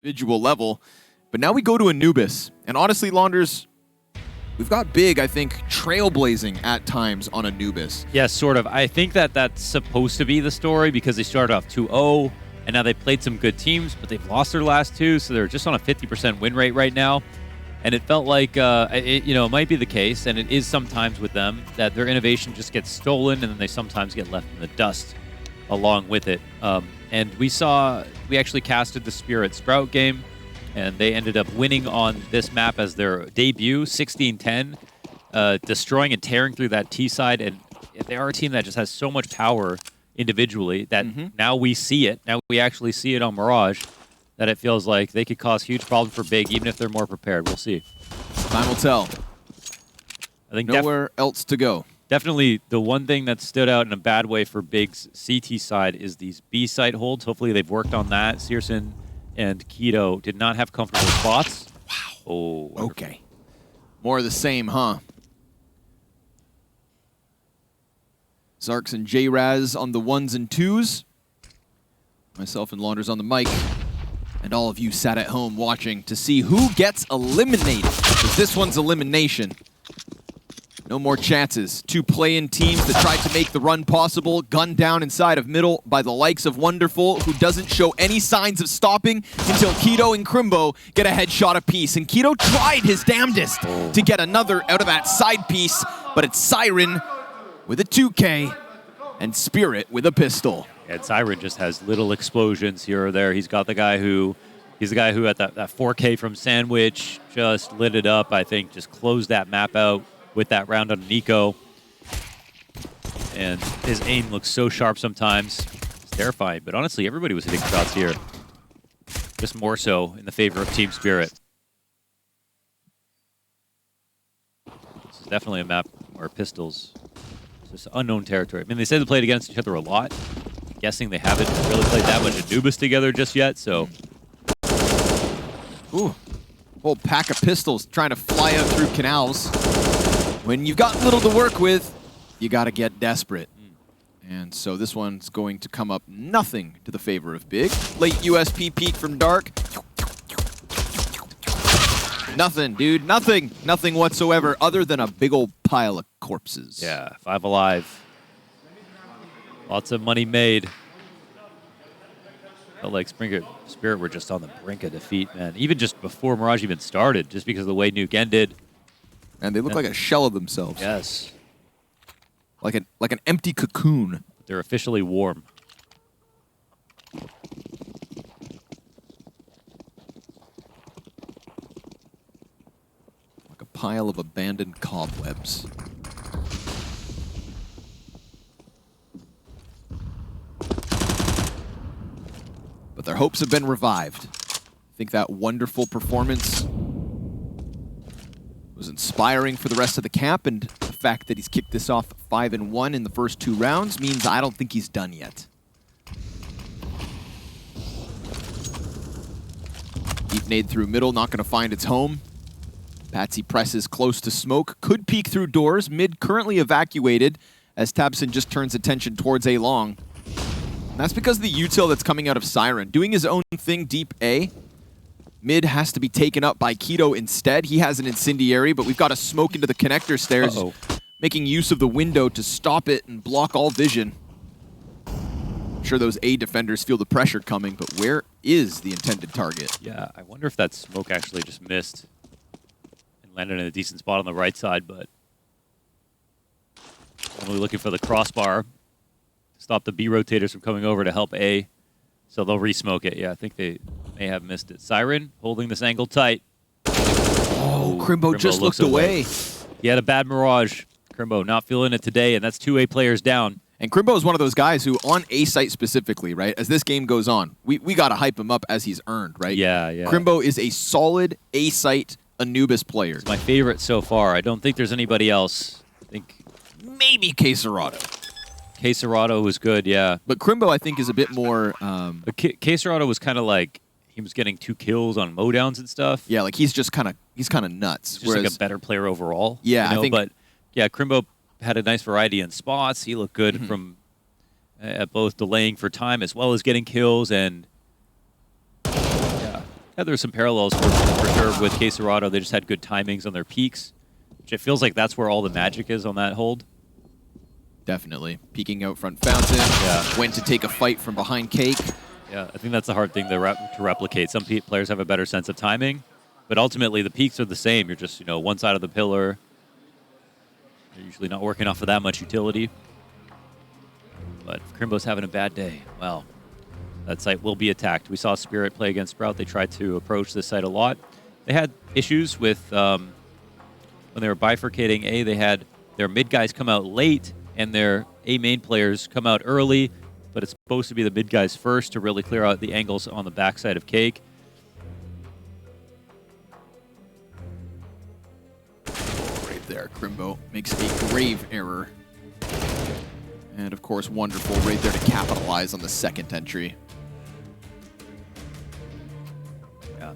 individual level. But now we go to Anubis. And honestly, Launders, we've got big, I think, trailblazing at times on Anubis. Yes, sort of. I think that that's supposed to be the story because they started off 2-0, and now they played some good teams, but they've lost their last two, so they're just on a 50% win rate right now. And it felt like, it might be the case, and it is sometimes with them, that their innovation just gets stolen, and then they sometimes get left in the dust along with it. And we actually casted the Spirit Sprout game, and they ended up winning on this map as their debut, 16-10, destroying and tearing through that T side. And they are a team that just has so much power individually that now we see it. Now we actually see it on Mirage, that it feels like they could cause huge problems for Big, even if they're more prepared. We'll see. Time will tell. I think nowhere else to go. Definitely the one thing that stood out in a bad way for Big's CT side is these B site holds. Hopefully they've worked on that. Searson and Keto did not have comfortable spots. Wow. Oh, wonderful. Okay. More of the same, huh? Zarks and J-Raz on the 1s and 2s. Myself and Launders on the mic. And all of you sat at home watching to see who gets eliminated. Because this one's elimination. No more chances. Two play-in teams that tried to make the run possible. Gunned down inside of middle by the likes of Wonderful, who doesn't show any signs of stopping until Keto and Crimbo get a headshot apiece. And Keto tried his damnedest to get another out of that side piece, but it's Siren with a 2K and Spirit with a pistol. And Siren just has little explosions here or there. He's the guy who at that 4K from Sandwich just lit it up, I think, just closed that map out with that round on Nico. And his aim looks so sharp sometimes. It's terrifying. But honestly, everybody was hitting shots here. Just more so in the favor of Team Spirit. This is definitely a map where pistols, it's just unknown territory. I mean, they say they played against each other a lot. I'm guessing they haven't really played that much Anubis together just yet, so. Ooh, whole pack of pistols trying to fly out through canals. When you've got little to work with, you got to get desperate. And so this one's going to come up nothing to the favor of Big. Late USP peek from Dark. Nothing, dude. Nothing. Nothing whatsoever other than a big old pile of corpses. Yeah, 5 alive. Lots of money made. Felt like Spirit were just on the brink of defeat, man. Even just before Mirage even started, just because of the way Nuke ended. And they look like a shell of themselves. Yes. Like an empty cocoon. They're officially warm. Like a pile of abandoned cobwebs. But their hopes have been revived. I think that Wonderful performance was inspiring for the rest of the camp, and the fact that he's kicked this off 5-1 in the first 2 rounds means I don't think he's done yet. Deep nade through middle, not going to find its home. Patsy presses close to smoke, could peek through doors. Mid currently evacuated as tabseN just turns attention towards A long. And that's because of the util that's coming out of Siren. Doing his own thing deep A. Mid has to be taken up by Keto instead. He has an incendiary, but we've got a smoke into the connector stairs, making use of the window to stop it and block all vision. I'm sure those A defenders feel the pressure coming, but where is the intended target? Yeah, I wonder if that smoke actually just missed and landed in a decent spot on the right side, but only looking for the crossbar to stop the B rotators from coming over to help A. So they'll re-smoke it. Yeah, I think they may have missed it. Siren holding this angle tight. Oh, Crimbo just looked away. He had a bad Mirage. Crimbo not feeling it today, and that's 2 A players down. And Crimbo is one of those guys who, on A site specifically, right, as this game goes on, we got to hype him up as he's earned, right? Yeah, yeah. Crimbo is a solid A site Anubis player. It's my favorite so far. I don't think there's anybody else. I think maybe Queserado. Queserado was good, yeah. But Crimbo, I think, is a bit more... But Queserado was kind of like, he was getting 2 kills on mowdowns and stuff. Yeah, like he's kind of nuts. He's just like a better player overall. Yeah, you know? I think... But yeah, Crimbo had a nice variety in spots. He looked good from both delaying for time as well as getting kills. And yeah, Yeah, there's some parallels for sure with Quesarado. They just had good timings on their peaks, which it feels like that's where all the magic is on that hold. Definitely. Peeking out front Fountain. Yeah. When to take a fight from behind Cake. Yeah, I think that's the hard thing to replicate. Some players have a better sense of timing, but ultimately the peaks are the same. You're just, one side of the pillar. You're usually not working off of that much utility. But if Crimbo's having a bad day, well, that site will be attacked. We saw Spirit play against Sprout. They tried to approach this site a lot. They had issues with, when they were bifurcating A, they had their mid guys come out late and their A main players come out early, but it's supposed to be the mid guys first to really clear out the angles on the backside of Cake. Right there, Crimbo makes a grave error. And of course, Wonderful right there to capitalize on the second entry. Yeah.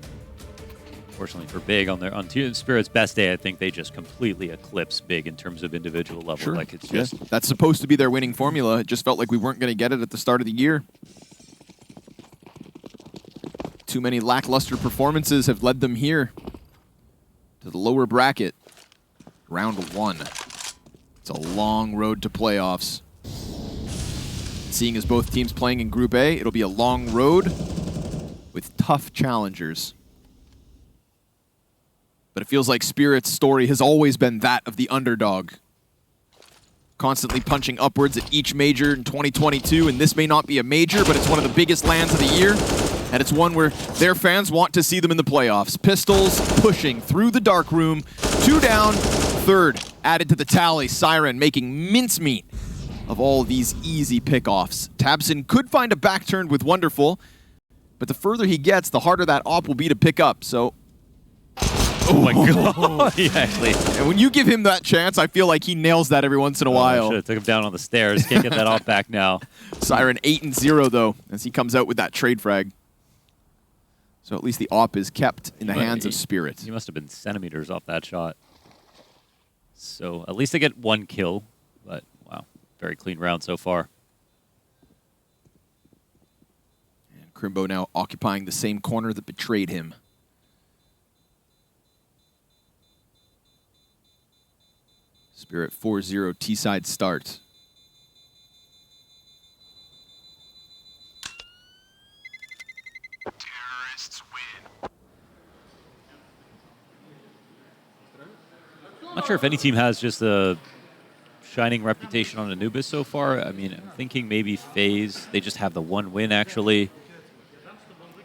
Unfortunately for Big, on Spirit's best day, I think they just completely eclipse Big in terms of individual level. Sure. Like it's just that's supposed to be their winning formula. It just felt like we weren't going to get it at the start of the year. Too many lackluster performances have led them here to the lower bracket. Round 1. It's a long road to playoffs. Seeing as both teams playing in Group A, it'll be a long road with tough challengers. But it feels like Spirit's story has always been that of the underdog. Constantly punching upwards at each major in 2022, and this may not be a major, but it's one of the biggest lands of the year, and it's one where their fans want to see them in the playoffs. Pistols pushing through the dark room, 2 down, 3rd added to the tally. Siren making mincemeat of all these easy pickoffs. tabseN could find a back turn with Wonderful, but the further he gets, the harder that op will be to pick up, so... Oh my god, he actually... And when you give him that chance, I feel like he nails that every once in a while. Should have took him down on the stairs. Can't get that off back now. Siren 8-0 though, as he comes out with that trade frag. So at least the op is kept in the hands of Spirit. He must have been centimeters off that shot. So at least they get 1 kill, but wow, very clean round so far. And Crimbo now occupying the same corner that betrayed him. Spirit 4-0 T-side start. Terrorists win. I'm not sure if any team has just a shining reputation on Anubis so far. I mean, I'm thinking maybe FaZe. They just have the 1 win, actually.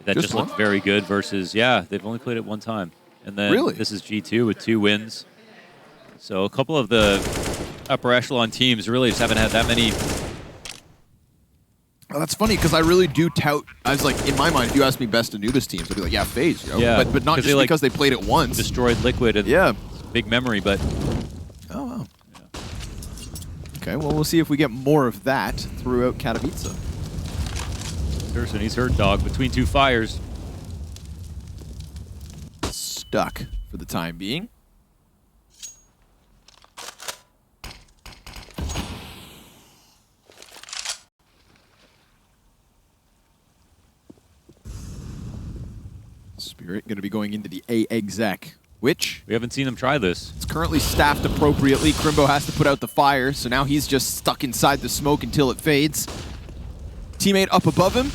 That just looked very good versus, yeah, they've only played it 1 time. And then this is G2 with 2 wins. So a couple of the upper echelon teams really just haven't had that many. Well, that's funny because I really do tout. I was like, in my mind, if you ask me best Anubis teams, I'd be like, yeah, FaZe. You know? Yeah, but not just because they played it once. Destroyed Liquid and yeah, big memory, but. Oh, wow. Yeah. Okay, well, we'll see if we get more of that throughout Katowice. Thurston, he's hurt, dog, between 2 fires. Stuck for the time being. Spirit going to be going into the A exec, which... We haven't seen them try this. It's currently staffed appropriately. Crimbo has to put out the fire, so now he's just stuck inside the smoke until it fades. Teammate up above him.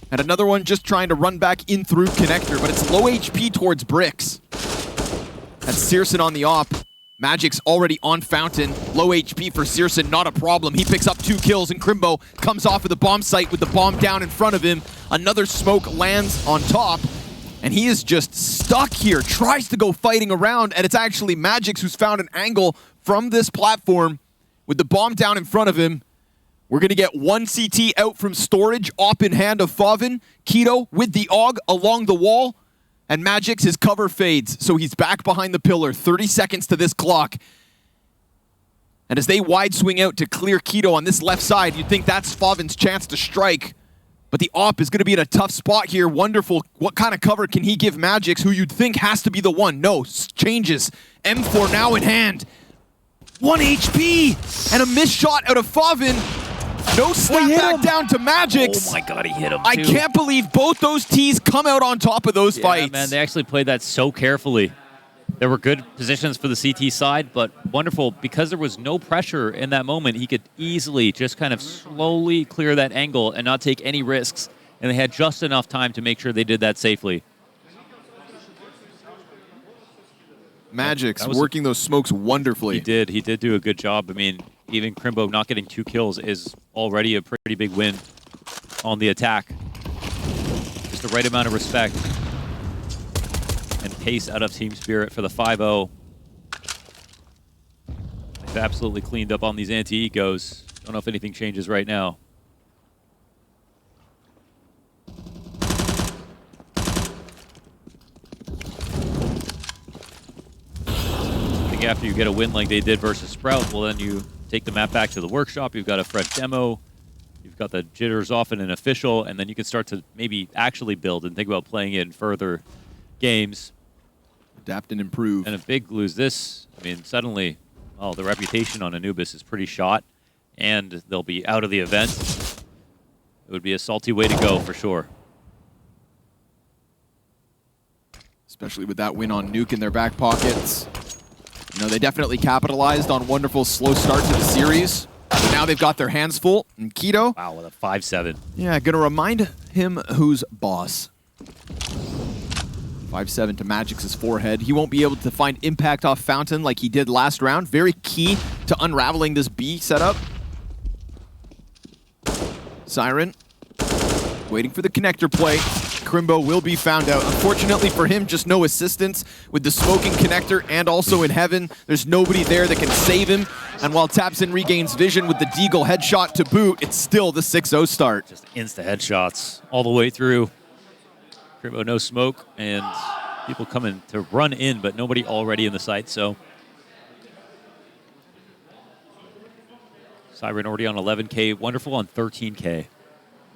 And another one just trying to run back in through connector, but it's low HP towards bricks. That's CSGO on the op. magixx already on Fountain. Low HP for CSGO, not a problem. He picks up 2 kills, and Crimbo comes off of the bomb site with the bomb down in front of him. Another smoke lands on top, and he is just stuck here. Tries to go fighting around, and it's actually magixx who's found an angle from this platform with the bomb down in front of him. We're going to get 1 CT out from storage, op in hand of Favin. Keto with the AUG along the wall. And magixx, his cover fades, so he's back behind the pillar. 30 seconds to this clock. And as they wide swing out to clear Keto on this left side, you'd think that's Favin's chance to strike. But the op is going to be in a tough spot here. Wonderful. What kind of cover can he give magixx, who you'd think has to be the one? No, changes. M4 now in hand. 1 HP! And a missed shot out of Favin. No hit snapback him. down to magixx. Oh my god, he hit him I too. can't believe both those Ts come out on top of those fights. Man, they actually played that so carefully. There were good positions for the CT side, but wonderful. Because there was no pressure in that moment, he could easily just kind of slowly clear that angle and not take any risks. And they had just enough time to make sure they did that safely. magixx was working those smokes wonderfully. He did do a good job. I mean, even Crimbo not getting 2 kills is already a pretty big win on the attack. Just the right amount of respect and pace out of Team Spirit for the 5-0. They've absolutely cleaned up on these anti-egos. Don't know if anything changes right now. After you get a win like they did versus Sprout, well, then you take the map back to the workshop. You've got a fresh demo. You've got the jitters off in an official, and then you can start to maybe actually build and think about playing it in further games. Adapt and improve. And if Big lose this, I mean, suddenly, well, the reputation on Anubis is pretty shot, and they'll be out of the event. It would be a salty way to go for sure. Especially with that win on Nuke in their back pockets. You know, they definitely capitalized on wonderful slow start to the series. But now they've got their hands full. And Keto, Wow, with a 5-7. yeah, gonna remind him who's boss. 5-7 to magixx's forehead. He won't be able to find impact off Fountain like he did last round. Very key to unraveling this B setup. Siren, waiting for the connector play. Crimbo will be found out. Unfortunately for him, just no assistance with the smoking connector and also in heaven. There's nobody there that can save him. And while tabseN regains vision with the Deagle headshot to boot, it's still the 6-0 start. Just insta headshots all the way through. Crimbo no smoke, and people coming to run in, but nobody already in the site, so. Siren already on 11K, wonderful on 13K.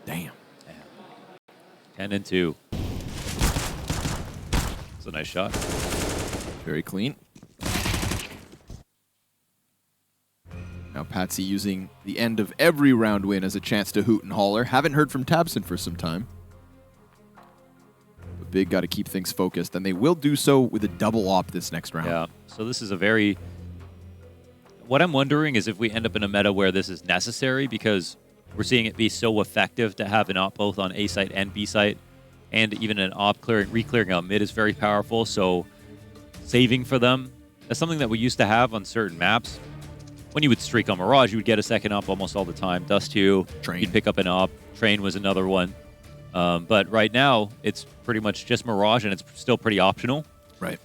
Damn. 10 and 2. That's a nice shot. Very clean. Now Patsy using the end of every round win as a chance to hoot and holler. Haven't heard from tabseN for some time. But Big got to keep things focused, and they will do so with a double op this next round. Yeah, so this is a very... What I'm wondering is if we end up in a meta where this is necessary, because we're seeing it be so effective to have an op both on A site and B site, and even an op re-clearing out mid is very powerful, so saving for them, that's something that we used to have on certain maps. When you would streak on Mirage, you would get a second op almost all the time. Dust 2, Train. You'd pick up an op. Train was another one. But right now, it's pretty much just Mirage, and it's still pretty optional. Right.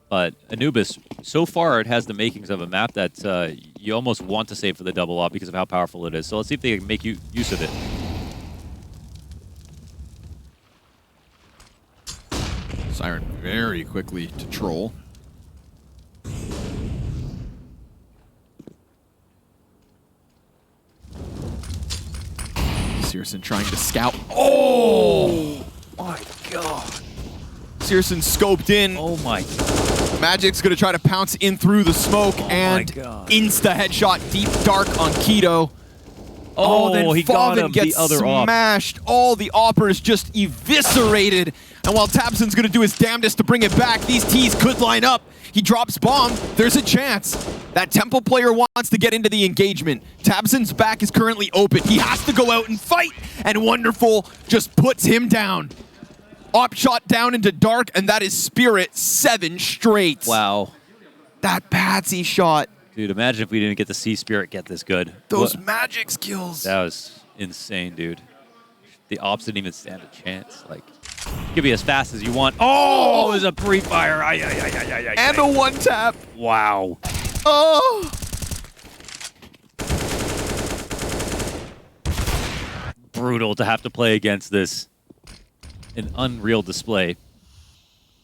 But Anubis, so far, it has the makings of a map that you almost want to save for the double op because of how powerful it is. So let's see if they can make use of it. Siren very quickly to troll. Searson trying to scout. Oh my god. Searson scoped in. Oh my. magixx gonna try to pounce in through the smoke and God. insta headshot deep dark on Keto. Then he got Faven him, gets the other op. smashed. All the oppers just eviscerated. And while tabseN's gonna do his damnedest to bring it back, these Ts could line up. He drops bomb. There's a chance. That Temple player wants to get into the engagement. tabseN's back is currently open. He has to go out and fight. And Wonderful just puts him down. Op shot down into dark, and that is Spirit 7 straight. Wow. That Patsy shot. Dude, imagine if we didn't get to see Spirit get this good. Those What- magixx kills. That was insane, dude. The ops didn't even stand a chance. Like, you can be as fast as you want. Oh, it was a pre-fire. And a one tap. Wow. Oh. Brutal to have to play against this. An unreal display.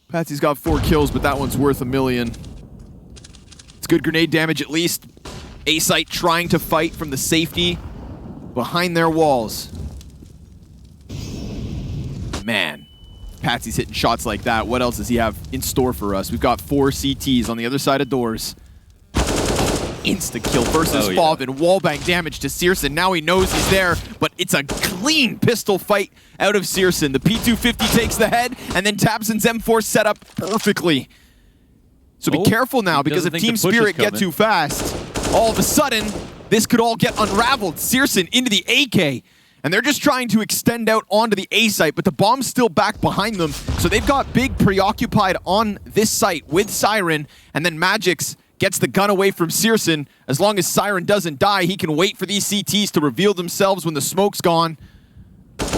Patsy's got 4 kills, but that one's worth $1 million. It's good grenade damage at least. A-Site trying to fight from the safety behind their walls. Man, Patsy's hitting shots like that. What else does he have in store for us? We've got 4 CTs on the other side of doors. insta-kill versus Oh, yeah. Favin. Wallbang damage to CSGO. Now he knows he's there, but it's a clean pistol fight out of CSGO. The P250 takes the head, and then tabseN's M4 set up perfectly. So be careful now, because if Team Spirit get too fast, all of a sudden, this could all get unraveled. CSGO into the AK, and they're just trying to extend out onto the A site, but the bomb's still back behind them, so they've got Big preoccupied on this site with Siren, and then magixx gets the gun away from CSGO. As long as Siren doesn't die, he can wait for these CTs to reveal themselves when the smoke's gone.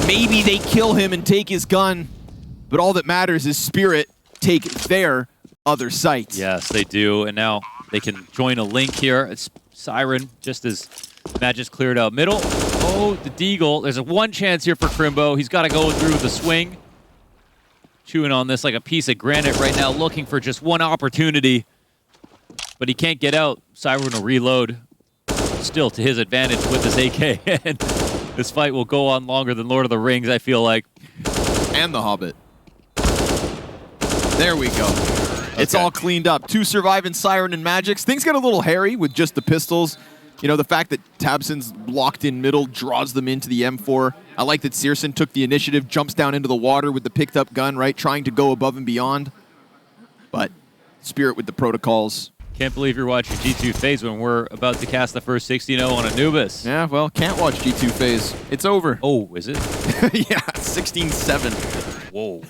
Maybe they kill him and take his gun, but all that matters is Spirit take their other sites. Yes, they do, and now they can join a link here. It's Siren, just as magixx cleared out middle. Oh, the deagle. There's a one chance here for Crimbo. He's got to go through the swing. Chewing on this like a piece of granite right now, looking for just one opportunity. But he can't get out. Siren will reload. Still to his advantage with this AK. And this fight will go on longer than Lord of the Rings, I feel like. And the Hobbit. There we go. It's all cleaned up. 2 surviving Siren and magixx. Things get a little hairy with just the pistols. You know, the fact that tabseN's locked in middle draws them into the M4. I like that CSGO took the initiative, jumps down into the water with the picked up gun, right? Trying to go above and beyond. But Spirit with the protocols. Can't believe you're watching G2 FaZe when we're about to cast the first 16-0 on Anubis. Yeah, well, can't watch G2 FaZe. It's over. Oh, is it? Yeah, 16-7. Whoa.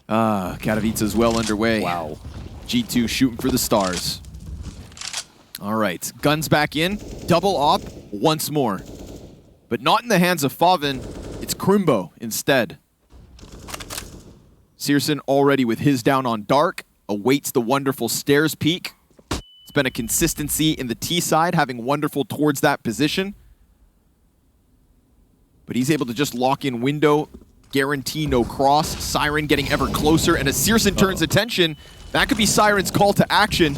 Katowice well underway. Wow. G2 shooting for the stars. All right, guns back in. Double op once more. But not in the hands of Favin. It's Crimbo instead. CSGO already with his down on dark. Awaits the wonderful stairs peek. It's been a consistency in the T side, having wonderful towards that position. But he's able to just lock in window. Guarantee no cross. Siren getting ever closer, and as CSGO turns attention, that could be Siren's call to action.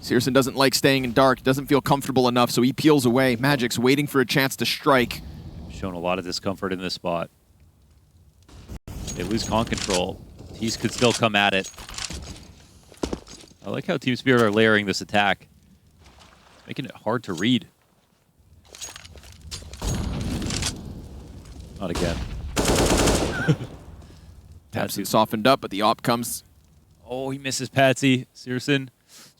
CSGO doesn't like staying in dark, doesn't feel comfortable enough, so he peels away. magixx waiting for a chance to strike. Shown a lot of discomfort in this spot. They lose con control. Tees could still come at it. I like how Team Spirit are layering this attack. Making it hard to read. Not again. tabseN softened up, but the op comes. Oh, he misses Patsy. CSGO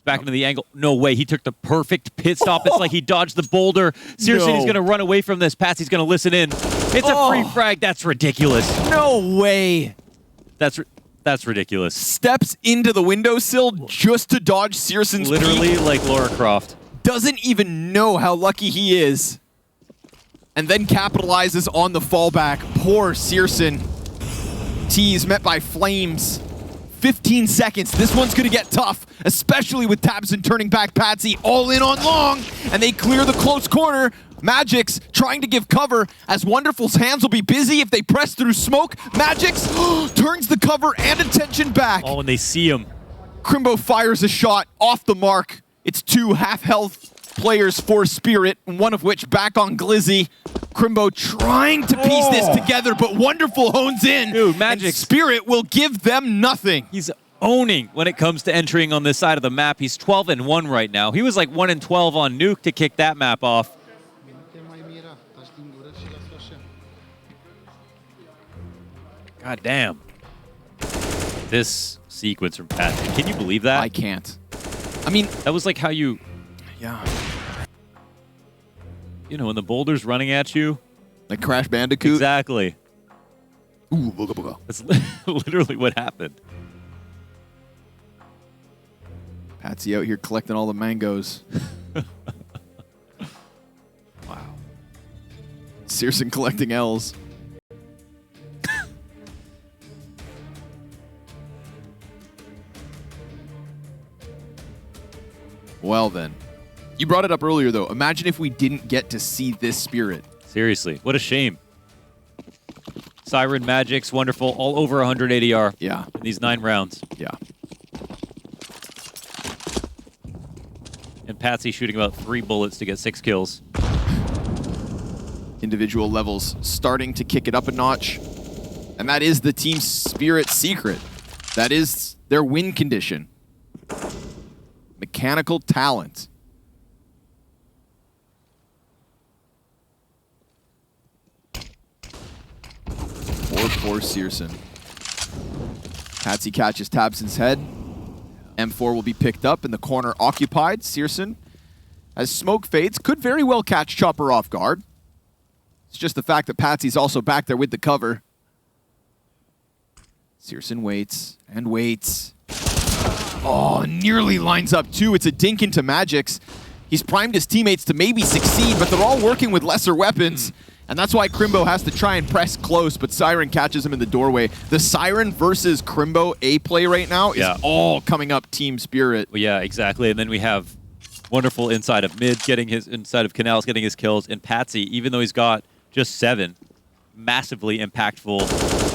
back into the angle. No way. He took the perfect pit stop. It's like he dodged the boulder. CSGO is going to run away from this. Patsy's going to listen in. It's a free frag. That's ridiculous. No way. That's ridiculous. Steps into the windowsill just to dodge CSGO's Literally peek. like Lara Croft. Doesn't even know how lucky he is. And then capitalizes on the fallback. Poor CSGO. Tees met by flames. 15 seconds. This one's going to get tough, especially with tabseN turning back Patsy all in on long, and they clear the close corner. magixx trying to give cover, as Wonderful's hands will be busy if they press through smoke. magixx turns the cover and attention back. Oh, and they see him. Crimbo fires a shot off the mark. It's 2 half-health players for Spirit, one of which back on Glizzy. Crimbo trying to piece this together, but Wonderful hones in. Dude, and magixx. Spirit will give them nothing. He's owning when it comes to entering on this side of the map. He's 12-1 right now. He was like 1-12 on Nuke to kick that map off. God damn. This sequence from Patsy. Can you believe that? I can't. I mean, That was like how you, yeah, you know, when the boulder's running at you. like Crash Bandicoot. Exactly. Ooh, booga booga. That's literally what happened. Patsy out here collecting all the mangoes. Wow. CSGO collecting L's. Well then. You brought it up earlier though. Imagine if we didn't get to see this Spirit. Seriously, what a shame. Siren, magixx, Wonderful, all over 100 ADR Yeah. in these 9 rounds. Yeah. And Patsy shooting about 3 bullets to get 6 kills. Individual levels starting to kick it up a notch. And that is the Team Spirit secret. That is their win condition. Mechanical talent. Poor CSGO. Patsy catches tabseN's head. M4 will be picked up in the corner occupied. CSGO, as smoke fades, could very well catch Chopper off guard. It's just the fact that Patsy's also back there with the cover. CSGO waits and waits. Oh, nearly lines up too. It's a dink into magixx. He's primed his teammates to maybe succeed, but they're all working with lesser weapons. And that's why Crimbo has to try and press close, but Siren catches him in the doorway. The Siren versus Crimbo A play right now is all coming up Team Spirit. Well, yeah, exactly. And then we have Wonderful inside of mid, inside of Canals, getting his kills. And Patsy, even though he's got just 7, massively impactful.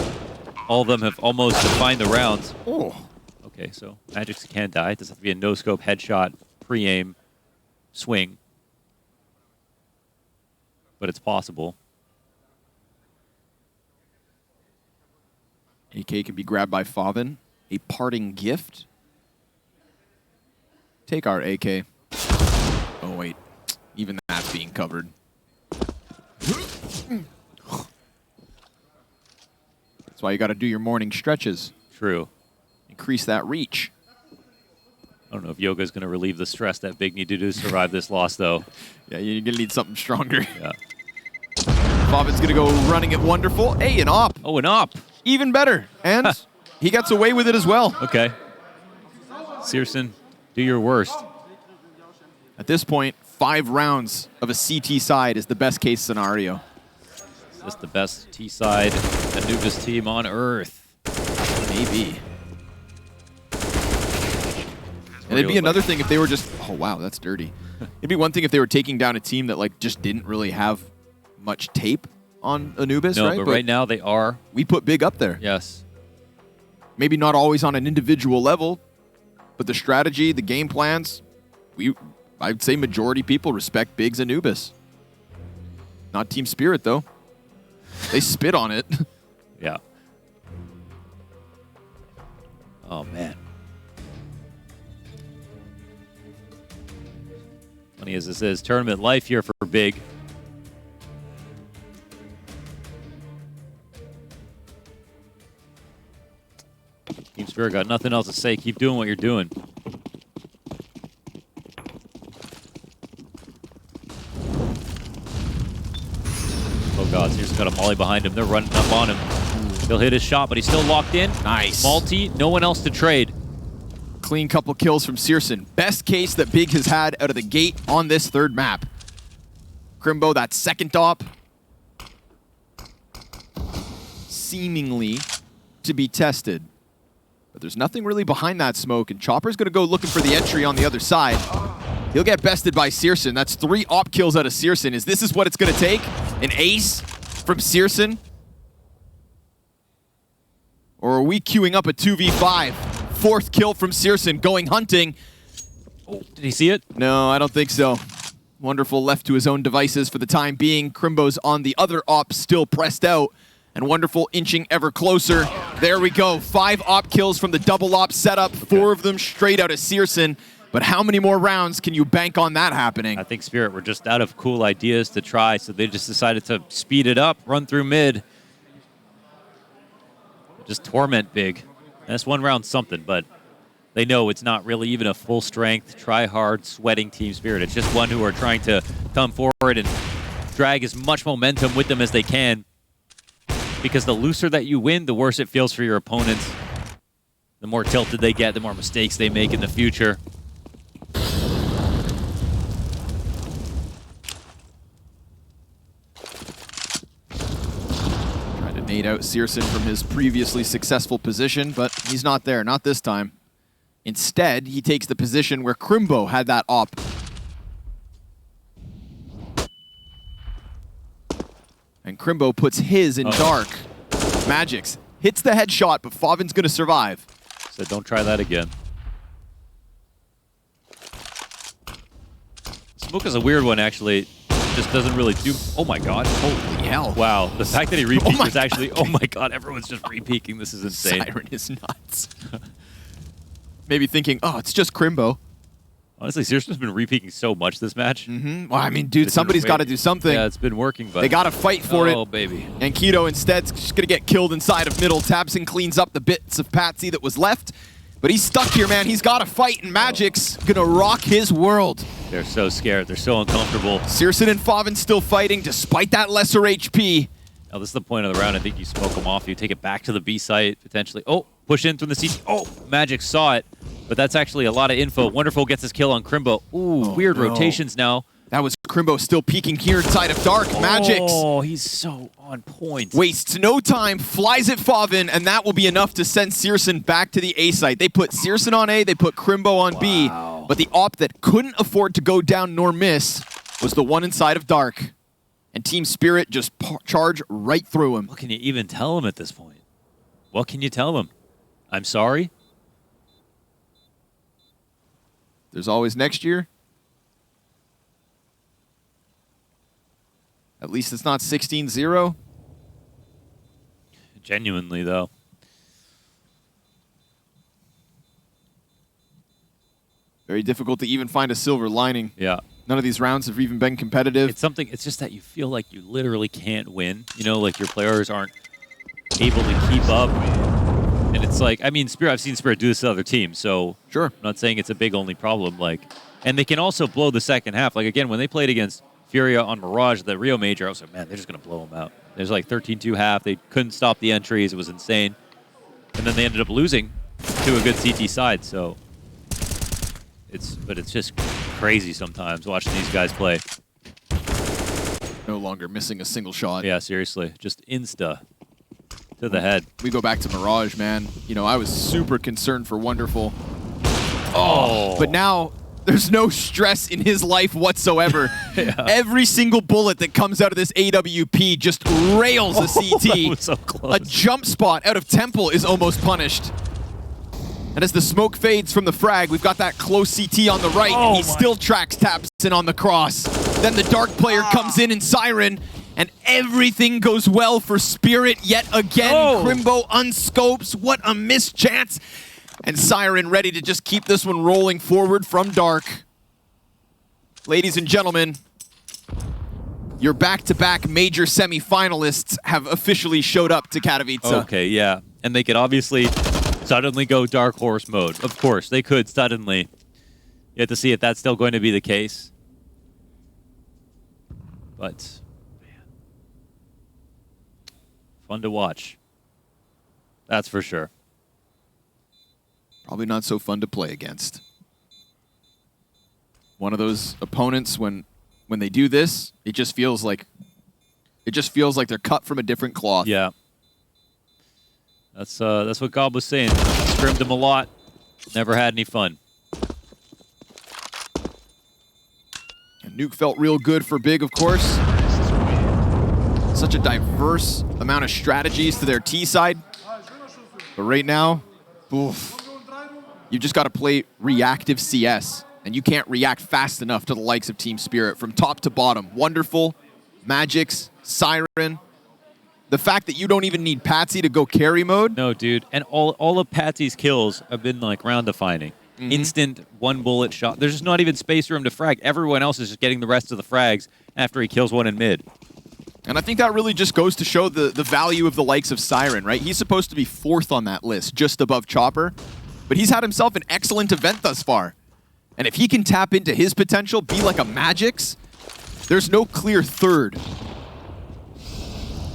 All of them have almost defined the rounds. Oh. Okay, so magixx can die. It does have to be a no-scope headshot, pre-aim, swing. But it's possible. AK can be grabbed by Favin. A parting gift. Take our AK. Oh, wait. Even that's being covered. That's why you got to do your morning stretches. True. Increase that reach. I don't know if Yoga's going to relieve the stress that Big need to do to survive this loss, though. Yeah, you're going to need something stronger. Yeah. Favin's going to go running it wonderful. Hey, an op. Oh, an op. Even better. And he gets away with it as well. Okay. CSGO, do your worst. At this point, 5 rounds of a CT side is the best case scenario. Is this the best T-side Anubis team on Earth? Maybe. And it'd be another thing if they were just... Oh, wow, that's dirty. It'd be one thing if they were taking down a team that like just didn't really have much tape on Anubis, no, right? but right now they are. We put Big up there. Yes. Maybe not always on an individual level, but the strategy, the game plans, I'd say majority people respect Big's Anubis. Not Team Spirit, though. They spit on it. Yeah. Oh, man. Funny as this is, tournament life here for Big. Team Spirit got nothing else to say. Keep doing what you're doing. Oh god, so he's got a molly behind him. They're running up on him. He'll hit his shot, but he's still locked in. Nice. Multi, no one else to trade. Clean couple kills from CSGO. Best case that Big has had out of the gate on this 3rd map. Crimbo, that 2nd op. Seemingly to be tested. But there's nothing really behind that smoke, and Chopper's going to go looking for the entry on the other side. He'll get bested by CSGO. That's 3 op kills out of CSGO. Is this what it's going to take? An ace from CSGO? Or are we queuing up a 2v5? 4th kill from CSGO going hunting. Oh, did he see it? No, I don't think so. Wonderful left to his own devices for the time being. Crimbo's on the other op still pressed out. And Wonderful inching ever closer. There we go. 5 op kills from the double op setup. 4 of them straight out of CSGO. But how many more rounds can you bank on that happening? I think Spirit were just out of cool ideas to try, so they just decided to speed it up, run through mid. Just torment Big. And that's 1 round something, but they know it's not really even a full strength, try hard, sweating Team Spirit. It's just one who are trying to come forward and drag as much momentum with them as they can. Because the looser that you win, the worse it feels for your opponents. The more tilted they get, the more mistakes they make in the future. Trying to nade out CSGO from his previously successful position, but he's not there, not this time. Instead, he takes the position where Crimbo had that op. And Crimbo puts his in dark. magixx hits the headshot, but Favin's going to survive. So don't try that again. Smoke is a weird one, actually. Just doesn't really do... Oh my god. Holy hell. Wow. The fact that he repeaked is actually... Oh my god, everyone's just repeaking. This is insane. Siren is nuts. maybe thinking, oh, it's just Crimbo. Honestly, Searson's been re-peeking so much this match. Well, I mean, dude, somebody's got to do something. Yeah, it's been working, but they got to fight for it. Oh, baby. And Keto instead's just going to get killed inside of middle. tabseN cleans up the bits of patsy that was left. But he's stuck here, man. He's got to fight, and magixx going to rock his world. They're so scared. They're so uncomfortable. CSGO and faveN still fighting despite that lesser HP. Now, this is the point of the round. I think you smoke them off. You take it back to the B site, potentially. Oh, push in from the C. Oh, magixx saw it. But that's actually a lot of info. Wonderful gets his kill on Crimbo. Ooh, weird rotations now. That was Crimbo still peeking here inside of Dark. magixx. Oh, he's so on point. Wastes no time, flies at faveN, and that will be enough to send CSGO back to the A site. They put CSGO on A, they put Crimbo on B, but the op that couldn't afford to go down nor miss was the one inside of Dark. And Team Spirit just charge right through him. What can you even tell him at this point? What can you tell him? I'm sorry? There's always next year. At least it's not 16-0. Genuinely, though. Very difficult to even find a silver lining. Yeah. None of these rounds have even been competitive. It's just that you feel like you literally can't win. You know, like your players aren't able to keep up. And it's like, I mean, I've seen Spirit do this to other teams, so sure. I'm not saying it's a big only problem. Like, and they can also blow the second half. Like, again, when they played against Furia on Mirage, the Rio Major, I was like, man, they're just going to blow them out. There's like 13-2 half. They couldn't stop the entries. It was insane. And then they ended up losing to a good CT side, so it's just crazy sometimes watching these guys play. No longer missing a single shot. Yeah, seriously. Just insta to the head. We go back to Mirage, man. You know, I was super concerned for Wonderful. But now there's no stress in his life whatsoever. Yeah. Every single bullet that comes out of this AWP just rails a CT. That was so close. A jump spot out of Temple is almost punished. And as the smoke fades from the frag, we've got that close CT on the right, and he still tracks tabseN on the cross. Then the Dark player comes in Siren, and everything goes well for Spirit yet again. Crimbo unscopes. What a missed chance. And Siren ready to just keep this one rolling forward from Dark. Ladies and gentlemen, your back-to-back major semifinalists have officially showed up to Katowice. Okay, yeah. And they could obviously suddenly go Dark Horse mode. Of course, they could suddenly. You have to see if that's still going to be the case. But, man, fun to watch. That's for sure. Probably not so fun to play against. One of those opponents when they do this, it just feels like they're cut from a different cloth. Yeah. That's what Gob was saying. Scrimmed him a lot. Never had any fun. And Nuke felt real good for Big, of course. Such a diverse amount of strategies to their T side. But right now, oof, you've just got to play reactive CS. And you can't react fast enough to the likes of Team Spirit from top to bottom. Wonderful, magixx, Siren. The fact that you don't even need Patsy to go carry mode. No, dude. And all of Patsy's kills have been like round defining. Instant one bullet shot. There's just not even space for him to frag. Everyone else is just getting the rest of the frags after he kills one in mid. And I think that really just goes to show the value of the likes of Siren, right? He's supposed to be 4th on that list, just above Chopper. But he's had himself an excellent event thus far. And if he can tap into his potential, be like a magixx, there's no clear 3rd.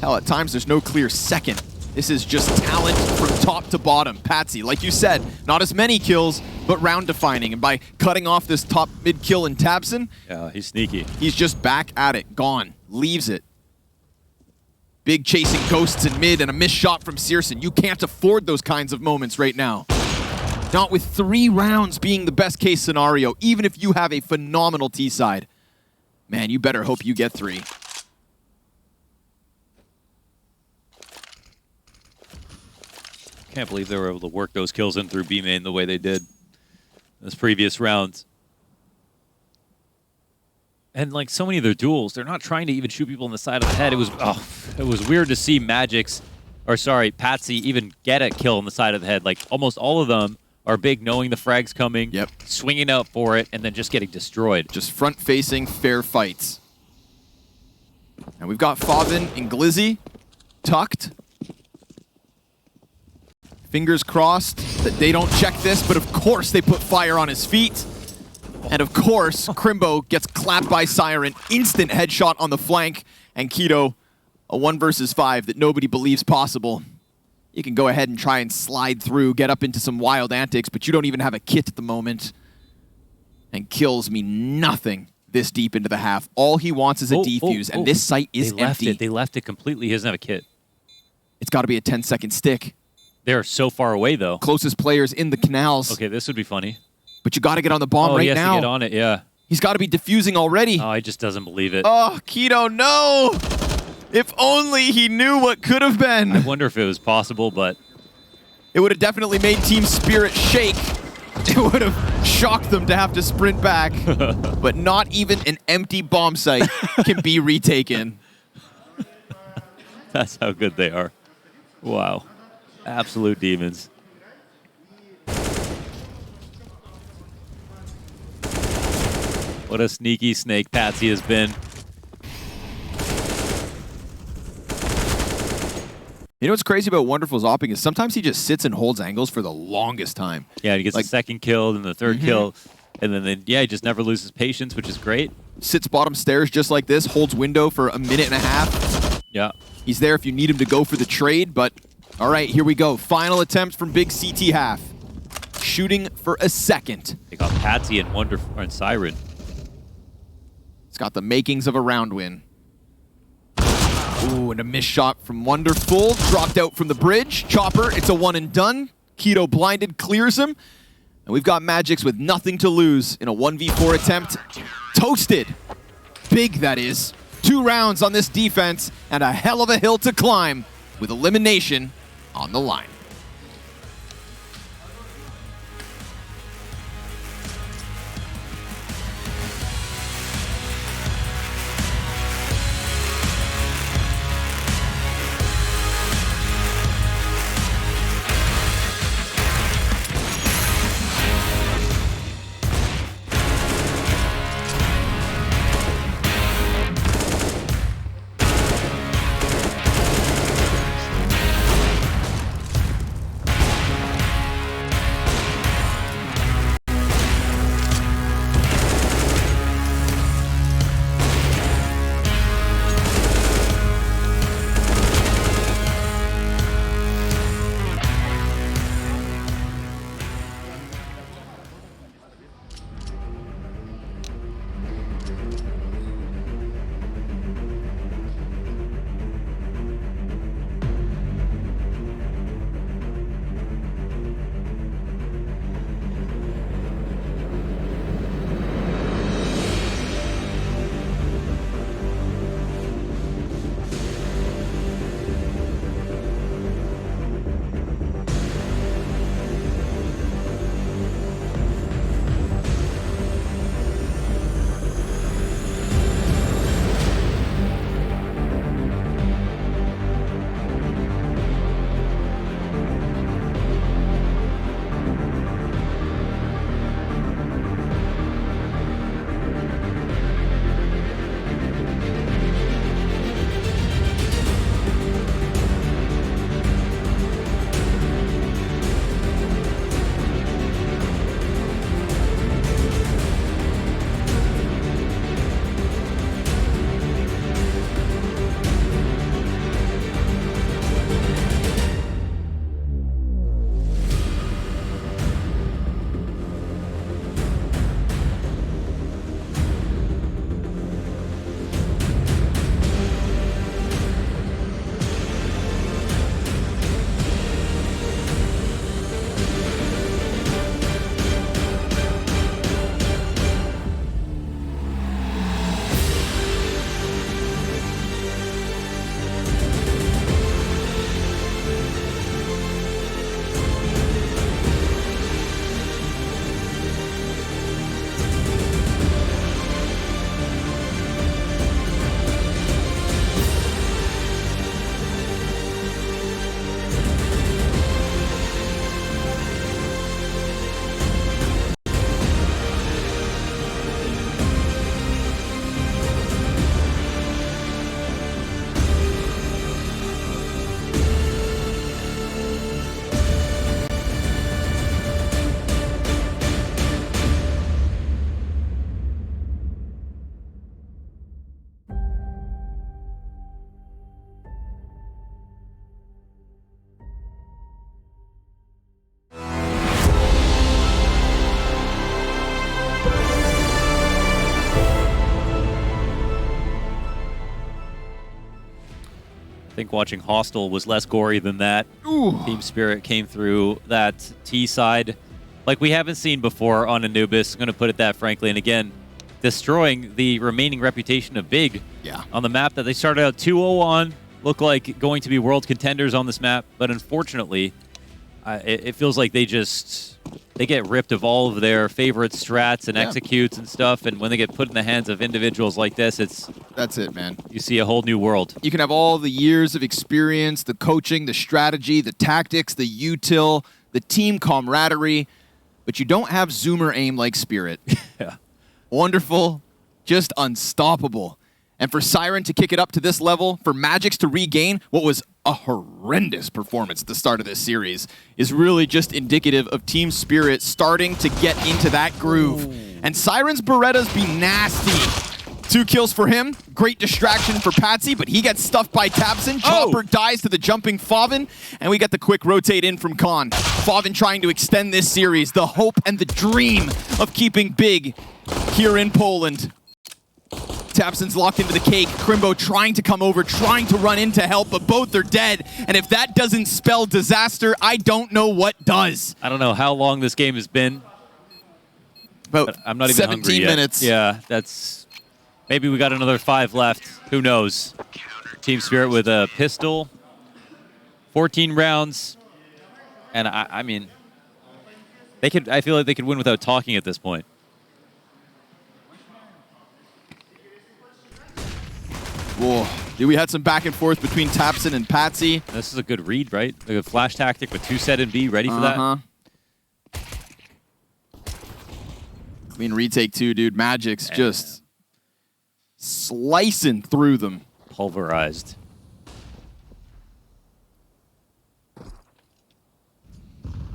Hell, at times there's no clear 2nd. This is just talent from top to bottom. Patsy, like you said, not as many kills, but round defining. And by cutting off this top mid kill in tabseN, yeah, he's sneaky. He's just back at it, gone, leaves it. Big chasing ghosts in mid and a missed shot from CSGO. You can't afford those kinds of moments right now. Not with 3 rounds being the best case scenario, even if you have a phenomenal T side. Man, you better hope you get 3. Can't believe they were able to work those kills in through B main the way they did in this previous rounds. And like so many of their duels, they're not trying to even shoot people in the side of the head. It was weird to see Patsy even get a kill in the side of the head. Like almost all of them are big, knowing the frag's coming, Yep. swinging out for it, and then just getting destroyed. Just front-facing, fair fights. And we've got Favin and Glizzy tucked. Fingers crossed that they don't check this, but of course they put fire on his feet. And of course, Crimbo gets clapped by Siren, instant headshot on the flank, and Keto, a 1 versus 5 that nobody believes possible. You can go ahead and try and slide through, get up into some wild antics, but you don't even have a kit at the moment. And kills mean nothing this deep into the half. All he wants is a defuse, and this site is empty. They left it completely. He doesn't have a kit. It's got to be a 10-second stick. They're so far away, though. Closest players in the canals. Okay, this would be funny. But you got to get on the bomb right he has now. to get on it, yeah. He's got to be diffusing already. Oh, he just doesn't believe it. Oh, Keto, no! If only he knew what could have been. I wonder if it was possible, but... It would have definitely made Team Spirit shake. It would have shocked them to have to sprint back. But not even an empty bomb site can be retaken. That's how good they are. Wow. Absolute demons. What a sneaky snake tabseN has been. You know what's crazy about Wonderful's opping is sometimes he just sits and holds angles for the longest time. Yeah, he gets the second kill and the third kill. And then, he just never loses patience, which is great. Sits bottom stairs just like this, holds window for a minute and a half. Yeah. He's there if you need him to go for the trade, but all right, here we go. Final attempt from Big CT half. Shooting for a second. They got tabseN and Wonderful and Siren. It's got the makings of a round win. Ooh, and a missed shot from Wonderful. Dropped out from the bridge. Chopper, it's a one and done. Keto blinded, clears him. And we've got magixx with nothing to lose in a 1v4 attempt. Toasted. Big, that is. 2 rounds on this defense and a hell of a hill to climb with elimination on the line. think watching Hostel was less gory than that. Ooh. Team Spirit came through that T side like we haven't seen before on Anubis. I'm going to put it that frankly. And again, destroying the remaining reputation of Big on the map that they started out 2-0 on. Look like going to be world contenders on this map. But unfortunately, it feels like they get ripped of all of their favorite strats and executes and stuff, and when they get put in the hands of individuals like this, that's it, man. You see a whole new world. You can have all the years of experience, the coaching, the strategy, the tactics, the util, the team camaraderie, but you don't have zoomer aim like Spirit. Yeah. Wonderful, just unstoppable. And for Siren to kick it up to this level, for magixx to regain what was a horrendous performance at the start of this series, is really just indicative of Team Spirit starting to get into that groove. Ooh. And Siren's Berettas be nasty. 2 kills for him. Great distraction for patsy, but he gets stuffed by tabseN. Chopper dies to the jumping faveN, and we get the quick rotate in from Khan. faveN trying to extend this series, the hope and the dream of keeping Big here in Poland. tabseN's locked into the cake. Crimbo trying to come over, trying to run in to help, but both are dead. And if that doesn't spell disaster, I don't know what does. I don't know how long this game has been. About I'm not even 17 minutes. Yeah, that's... Maybe we got another 5 left. Who knows? Team Spirit with a pistol. 14 rounds. And I mean... I feel like they could win without talking at this point. Whoa. Dude, we had some back and forth between tabseN and patsy. This is a good read, right? Like a flash tactic with 2 set and B ready for that. Clean retake too, dude. magixx just slicing through them. Pulverized.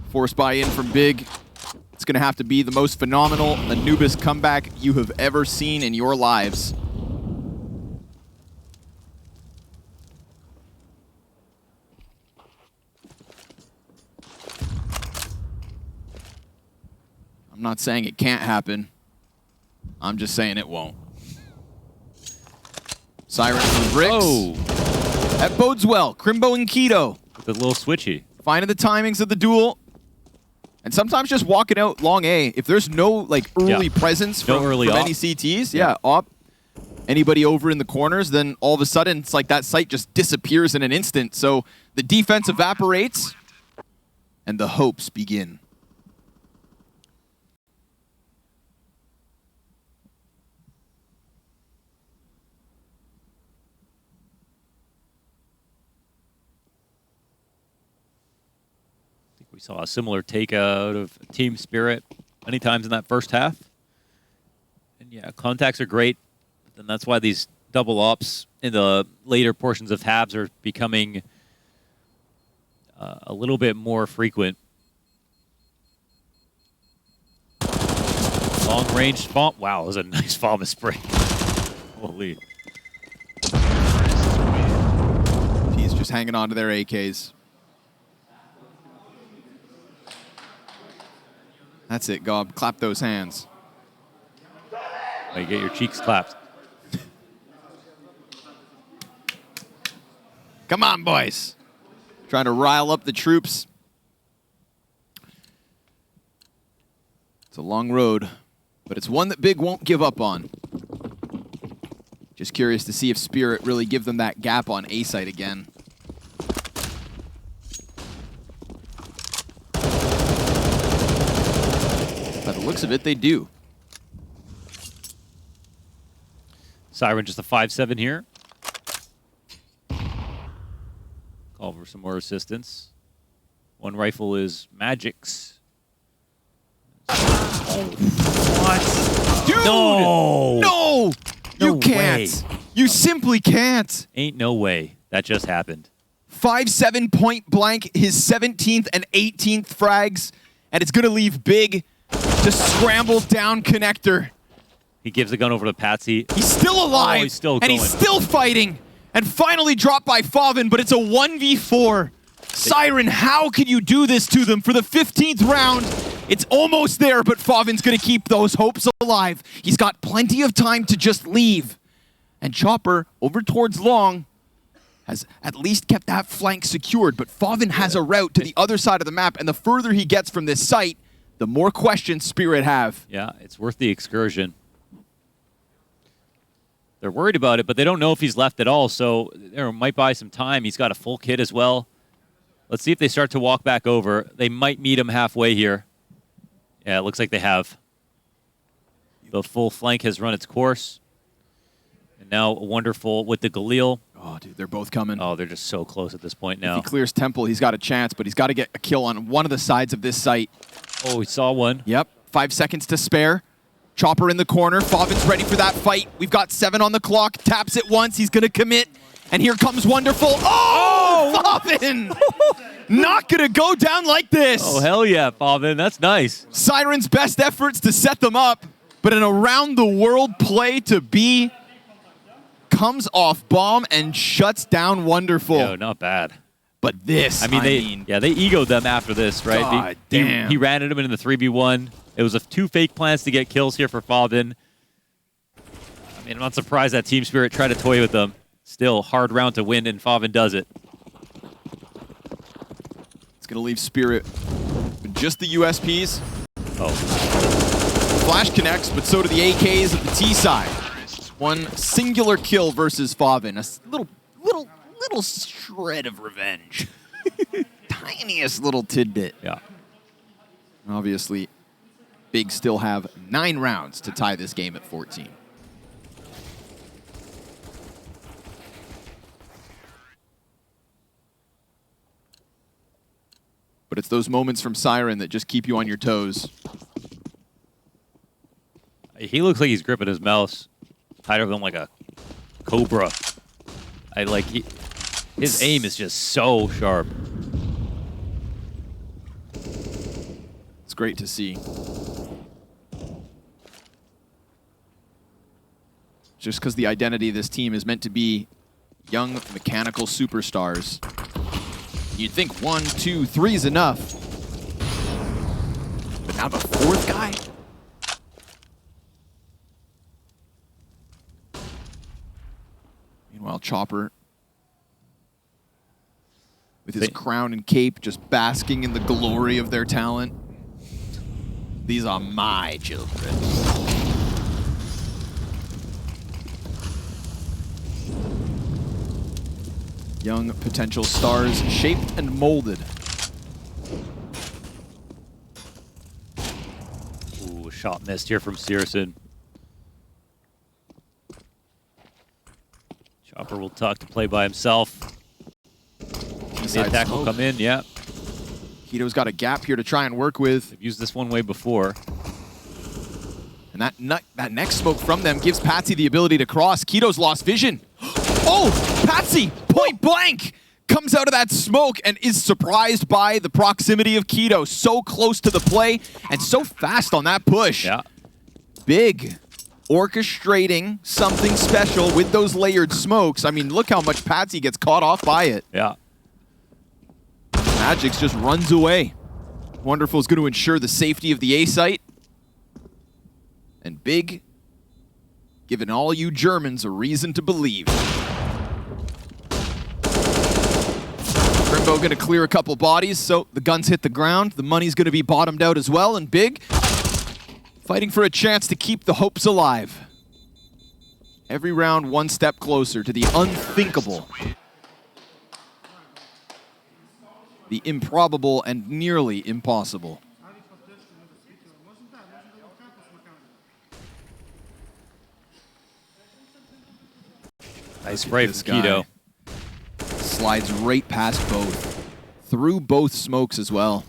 Force buy-in from Big. It's going to have to be the most phenomenal Anubis comeback you have ever seen in your lives. I'm not saying it can't happen. I'm just saying it won't. Siren from Bricks. Oh. That bodes well. Crimbo and Keto. With a little switchy. Finding the timings of the duel. And sometimes just walking out long A. If there's no like early presence from any CTs, op. Anybody over in the corners, then all of a sudden it's like that site just disappears in an instant. So the defense evaporates and the hopes begin. We saw a similar takeout of Team Spirit many times in that first half. And yeah, contacts are great. And that's why these double ops in the later portions of tabs are becoming a little bit more frequent. Long range bomb. Wow, that was a nice bomb spray. Holy. He's just hanging on to their AKs. That's it, Gob. Clap those hands. You get your cheeks clapped. Come on, boys. Trying to rile up the troops. It's a long road, but it's one that Big won't give up on. Just curious to see if Spirit really give them that gap on A site again. By the looks of it, they do. Siren just a 5-7 here. Call for some more assistance. One rifle is magixx. Oh, what? Dude! No! No! You can't. Way. You simply can't. Ain't no way. That just happened. 5-7 point blank, his 17th and 18th frags, and it's going to leave Big to scramble down connector. He gives the gun over to patsy. He's still alive, he's still and going. he's still fighting, and finally dropped by faveN, but it's a 1v4. Siren, how can you do this to them for the 15th round? It's almost there, but faveN's going to keep those hopes alive. He's got plenty of time to just leave. And Chopper, over towards long, has at least kept that flank secured, but Favin has a route to the other side of the map, and the further he gets from this site, the more questions Spirit have. Yeah, it's worth the excursion. They're worried about it, but they don't know if he's left at all, so there might buy some time. He's got a full kit as well. Let's see if they start to walk back over. They might meet him halfway here. Yeah, it looks like they have. The full flank has run its course. And now Wonderful with the Galil. Oh, dude, they're both coming. Oh, they're just so close at this point now. If he clears Temple, he's got a chance, but he's got to get a kill on one of the sides of this site. Oh, we saw one. Yep, 5 seconds to spare. Chopper in the corner. Favin's ready for that fight. We've got 7 on the clock. Taps it once. He's going to commit. And here comes Wonderful. Oh, Favin! Not going to go down like this. Oh, hell yeah, Favin. That's nice. Siren's best efforts to set them up, but an around-the-world play to be comes off bomb and shuts down Wonderful. Yo, not bad. But this, I mean, they egoed them after this, right? God damn. He ran at him in the 3v1. It was 2 fake plans to get kills here for Favin. I mean, I'm not surprised that Team Spirit tried to toy with them. Still, hard round to win, and Favin does it. It's going to leave Spirit with just the USPs. Oh. Flash connects, but so do the AKs at the T side. One singular kill versus Favin. A little shred of revenge. Tiniest little tidbit. Yeah. Obviously, Big still have 9 rounds to tie this game at 14. But it's those moments from Siren that just keep you on your toes. He looks like he's gripping his mouse tighter than like a cobra. His aim is just so sharp. It's great to see. Just because the identity of this team is meant to be young mechanical superstars. You'd think 1, 2, 3 is enough. But now the 4th guy? Meanwhile, Chopper, with his crown and cape, just basking in the glory of their talent. These are my children. Young potential stars shaped and molded. Ooh, shot missed here from Searson. Chopper will tuck to play by himself. The attack will come in, yeah. Keto's got a gap here to try and work with. They've used this one way before. And that next smoke from them gives Patsy the ability to cross. Keto's lost vision. Oh, Patsy, point blank, comes out of that smoke and is surprised by the proximity of Keto. So close to the play and so fast on that push. Yeah. Big orchestrating something special with those layered smokes. I mean, look how much Patsy gets caught off by it. Yeah. magixx just runs away. Wonderful is going to ensure the safety of the A site. And Big, giving all you Germans a reason to believe. Grimbo going to clear a couple bodies, so the guns hit the ground. The money's going to be bottomed out as well, and Big fighting for a chance to keep the hopes alive. Every round, one step closer to the unthinkable, the improbable, and nearly impossible. Nice spray from Keto. Slides right past both. Through both smokes as well.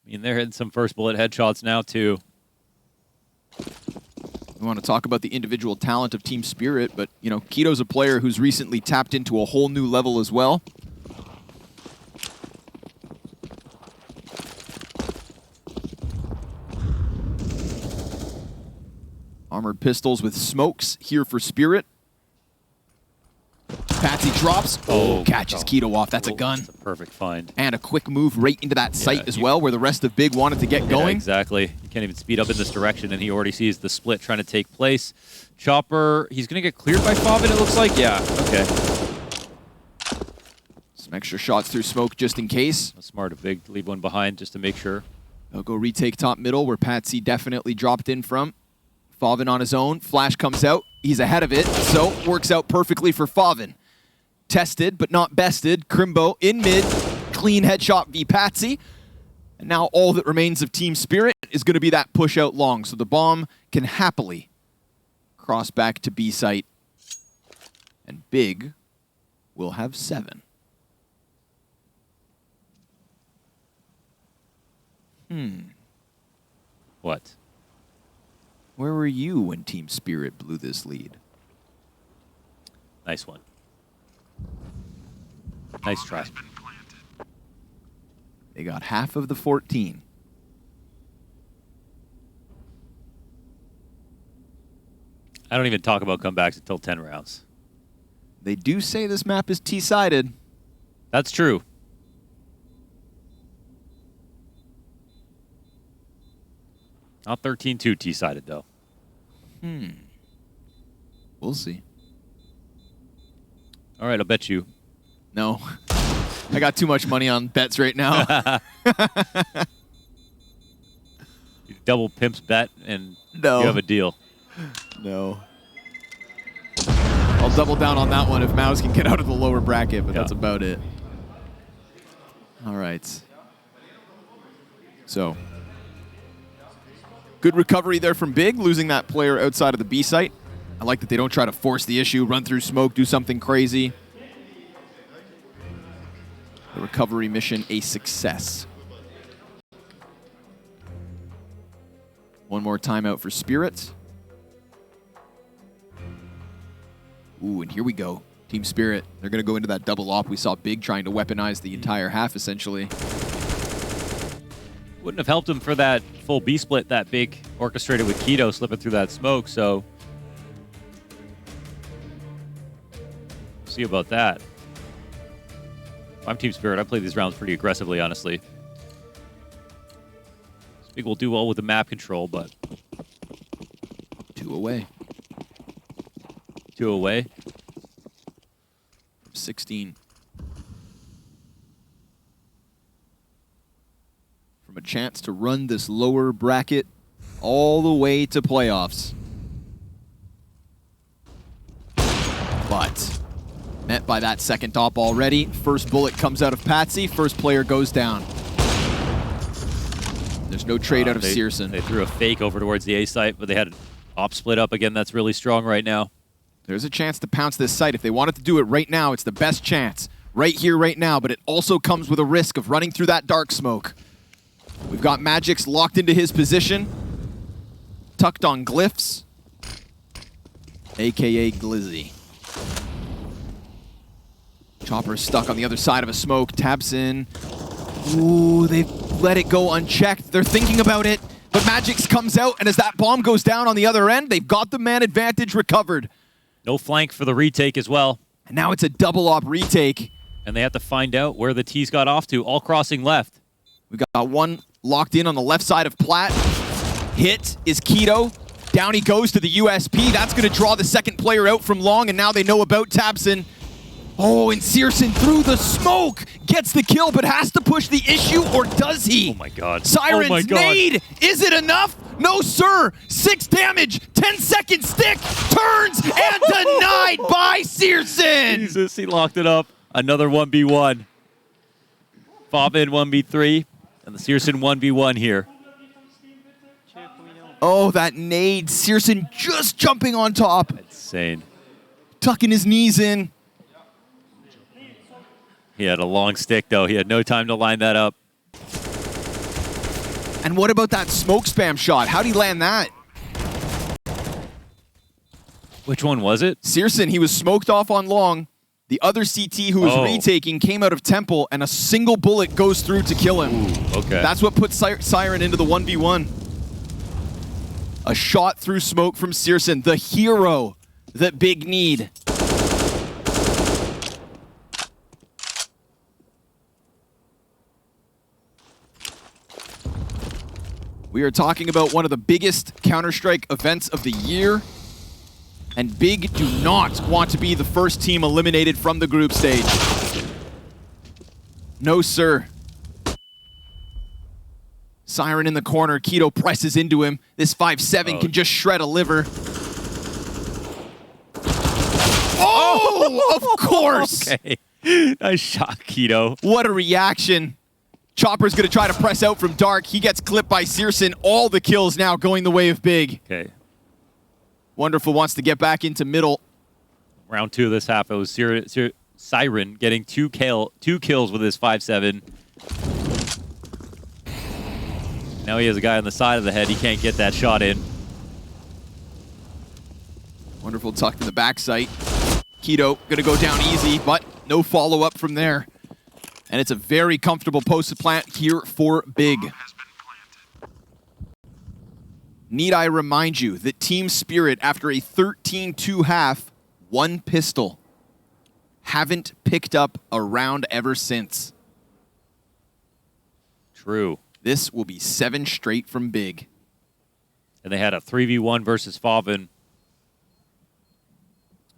I mean, they're hitting some first bullet headshots now, too. We want to talk about the individual talent of Team Spirit, but, you know, Keto's a player who's recently tapped into a whole new level as well. Armored pistols with smokes here for Spirit. Patsy drops. Oh, catches Keto off. That's a gun. That's a perfect find. And a quick move right into that site as well, where the rest of Big wanted to get going. Exactly. You can't even speed up in this direction, and he already sees the split trying to take place. Chopper, he's going to get cleared by Favin, it looks like. Yeah, okay. Some extra shots through smoke just in case. That's smart of Big to leave one behind just to make sure. They'll go retake top middle where tabseN definitely dropped in from. Favin on his own. Flash comes out. He's ahead of it, so works out perfectly for Favin. Tested, but not bested. Crimbo in mid. Clean headshot v tabseN. And now all that remains of Team Spirit is going to be that push out long, so the bomb can happily cross back to B site. And Big will have 7. What? Where were you when Team Spirit blew this lead? Nice one. Nice try. They got half of the 14. I don't even talk about comebacks until 10 rounds. They do say this map is T-sided. That's true. Not 13-2 T-sided, though. We'll see. All right, I'll bet you. No. I got too much money on bets right now. You double Pimp's bet, and No. you have a deal. No. I'll double down on that one if Mouse can get out of the lower bracket, but that's about it. All right. So, good recovery there from Big, losing that player outside of the B site. I like that they don't try to force the issue, run through smoke, do something crazy. The recovery mission a success. One more timeout for Spirit. Ooh, and here we go. Team Spirit, they're going to go into that double op. We saw Big trying to weaponize the entire half, essentially. Wouldn't have helped him for that full B split that Big orchestrated with Keto slipping through that smoke, so see about that. If I'm Team Spirit, I play these rounds pretty aggressively, honestly. Big will do well with the map control, but 2 away. 2 away. 16. From a chance to run this lower bracket all the way to playoffs. But met by that second top already. First bullet comes out of tabseN. First player goes down. There's no trade out of CSGO. They threw a fake over towards the A site, but they had an op split up again. That's really strong right now. There's a chance to pounce this site. If they wanted to do it right now, it's the best chance. Right here, right now, but it also comes with a risk of running through that dark smoke. We've got magixx locked into his position. Tucked on glyphs. AKA Glizzy. Chopper stuck on the other side of a smoke. tabseN. Ooh, they've let it go unchecked. They're thinking about it, but magixx comes out, and as that bomb goes down on the other end, they've got the man advantage recovered. No flank for the retake as well. And now it's a double op retake. And they have to find out where the T's got off to, all crossing left. We've got one locked in on the left side of Plat. Hit is Keto. Down he goes to the USP. That's going to draw the second player out from long, and now they know about tabseN. Oh, and CSGO through the smoke gets the kill, but has to push the issue, or does he? Oh my god. Siren's oh my god. nade! Is it enough? No, sir! 6 damage, 10-second stick, turns, and denied by CSGO! Jesus, he locked it up. Another 1v1. Favin 1v3, and the CSGO 1v1 here. Oh, that nade. CSGO just jumping on top. Insane. Tucking his knees in. He had a long stick, though. He had no time to line that up. And what about that smoke spam shot? How'd he land that? Which one was it? CSGO, he was smoked off on long. The other CT who was retaking came out of Temple, and a single bullet goes through to kill him. Ooh, okay. That's what put Siren into the 1v1. A shot through smoke from CSGO, the hero that Big need. We are talking about one of the biggest Counter-Strike events of the year, and Big do not want to be the first team eliminated from the group stage. No, sir. Siren in the corner. Keto presses into him. This 5-7 can just shred a liver. Oh, of course. Okay. Nice shot, Keto. What a reaction. Chopper's going to try to press out from Dark. He gets clipped by CSGO. All the kills now going the way of Big. Okay. Wonderful wants to get back into middle. Round 2 of this half, it was Siren getting two kills with his 5-7. Now he has a guy on the side of the head. He can't get that shot in. Wonderful tuck to the backside. Keto going to go down easy, but no follow-up from there. And it's a very comfortable post plant here for Big. Need I remind you that Team Spirit, after a 13-2 half, 1 pistol, haven't picked up a round ever since. True. This will be 7 straight from Big. And they had a 3v1 versus Favin.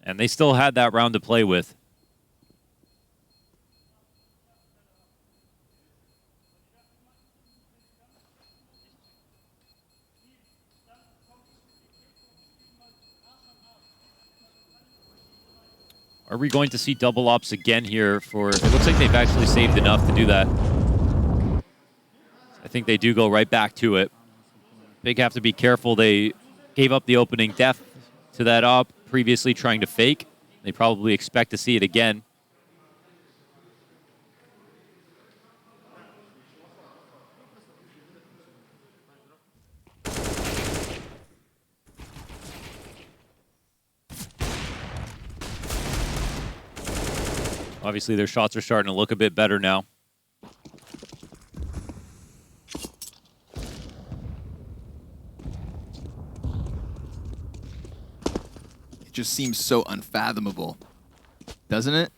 And they still had that round to play with. Are we going to see double ops again here for... It looks like they've actually saved enough to do that. I think they do go right back to it. Big have to be careful. They gave up the opening depth to that op, previously trying to fake. They probably expect to see it again. Obviously, their shots are starting to look a bit better now. It just seems so unfathomable, doesn't it?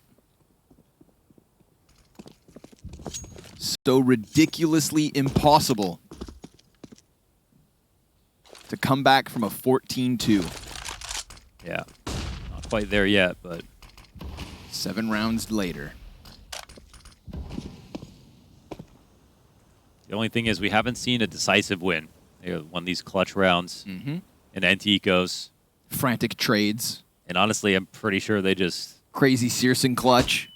So ridiculously impossible to come back from a 14-2. Yeah, not quite there yet, but... 7 rounds later. The only thing is we haven't seen a decisive win. They won these clutch rounds in Anticos. Frantic trades. And honestly, I'm pretty sure they just... Crazy Searson clutch.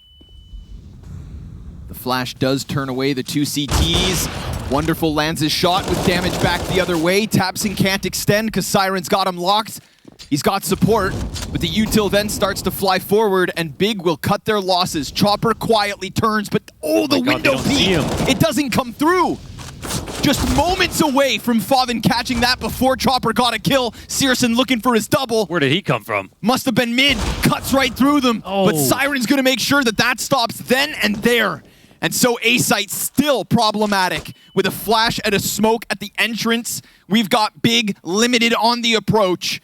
The flash does turn away the 2 CTs. Wonderful lands his shot with damage back the other way. tabseN can't extend because Siren's got him locked. He's got support, but the util then starts to fly forward, and Big will cut their losses. Chopper quietly turns, but oh, the window peek! It doesn't come through! Just moments away from Favin catching that before Chopper got a kill. Searson looking for his double. Where did he come from? Must have been mid, cuts right through them. Oh. But Siren's gonna make sure that that stops then and there. And so A-Site still problematic with a flash and a smoke at the entrance. We've got Big limited on the approach.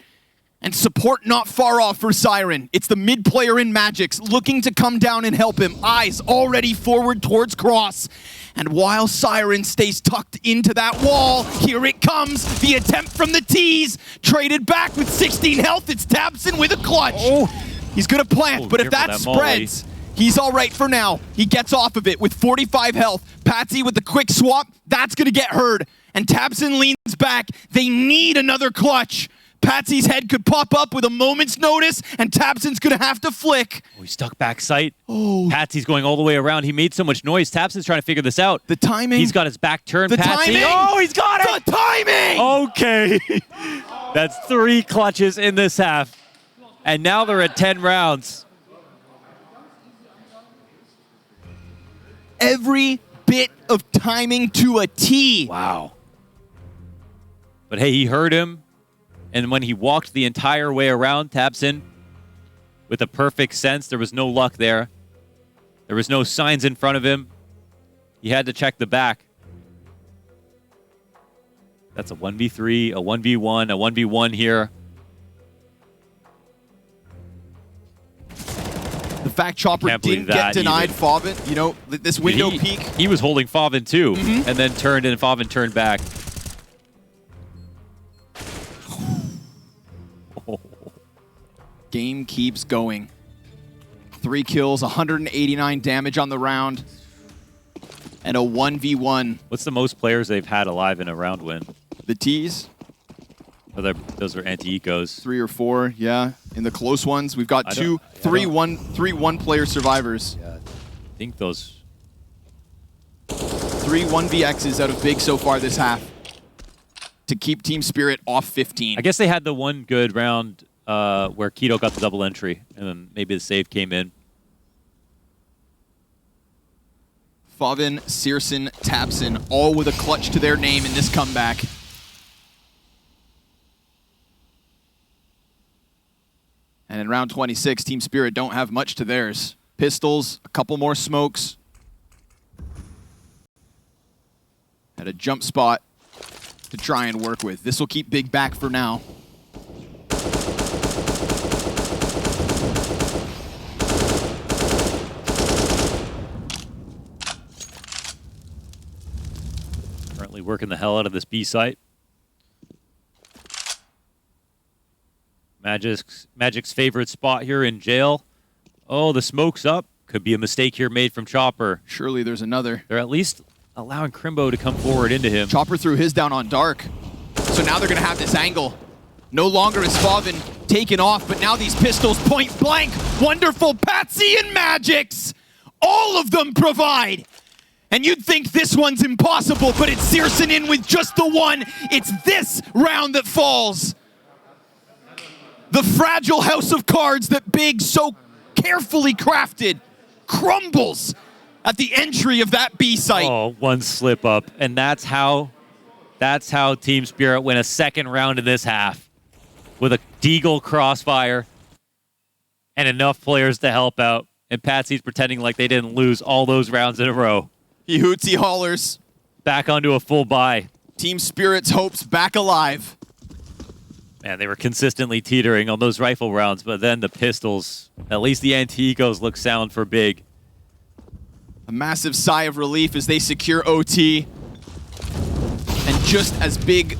And support not far off for Siren. It's the mid player in magixx looking to come down and help him. Eyes already forward towards Cross. And while Siren stays tucked into that wall, here it comes. The attempt from the T's. Traded back with 16 health. It's tabseN with a clutch. Oh. He's going to plant, but if that spreads, he's all right for now. He gets off of it with 45 health. Patsy with the quick swap. That's going to get heard. And tabseN leans back. They need another clutch. Patsy's head could pop up with a moment's notice, and tabseN's gonna have to flick. Oh, he stuck back sight. Oh. Patsy's going all the way around. He made so much noise. tabseN's trying to figure this out. The timing. He's got his back turned. The Patsy. timing. Oh, he's got it. The timing. Okay. That's 3 clutches in this half. And now they're at 10 rounds. Every bit of timing to a T. Wow. But hey, he heard him. And when he walked the entire way around, tabseN, with a perfect sense, there was no luck there. There was no signs in front of him. He had to check the back. That's a 1v3, a 1v1, a 1v1 here. The fact Chopper didn't get denied Favin, you know, this window peek. He was holding Favin too, and then turned and Favin turned back. Game keeps going. 3 kills, 189 damage on the round. and a 1v1. What's the most players they've had alive in a round win? The T's, Oh, those are anti-ecos. 3 or 4, yeah. In the close ones, we've got three one-player survivors. Yeah, I think those... 3 1vx's out of Big so far this half to keep Team Spirit off 15. I guess they had the one good round where Keto got the double entry, and then maybe the save came in. Favin, CSGO, tabseN, all with a clutch to their name in this comeback. And in round 26, Team Spirit don't have much to theirs. Pistols, a couple more smokes. At a jump spot to try and work with. This will keep Big back for now. Currently working the hell out of this B site. magixx's favorite spot here in jail. Oh, the smoke's up. Could be a mistake here made from Chopper. Surely there's another. They're at least allowing Crimbo to come forward into him. Chopper threw his down on Dark. So now they're going to have this angle. No longer is Favin taken off, but now these pistols point blank. Wonderful tabseN and magixx. All of them provide. And you'd think this one's impossible, but it's CSGO in with just the one. It's this round that falls. The fragile house of cards that Big so carefully crafted crumbles at the entry of that B site. Oh, one slip up, and that's how Team Spirit win a second round in this half with a Deagle crossfire and enough players to help out. And tabseN's pretending like they didn't lose all those rounds in a row. He hoots, he hollers. Back onto a full buy. Team Spirit's hopes back alive. Man, they were consistently teetering on those rifle rounds, but then the pistols, at least the anti-ecos look sound for Big. A massive sigh of relief as they secure OT. And just as big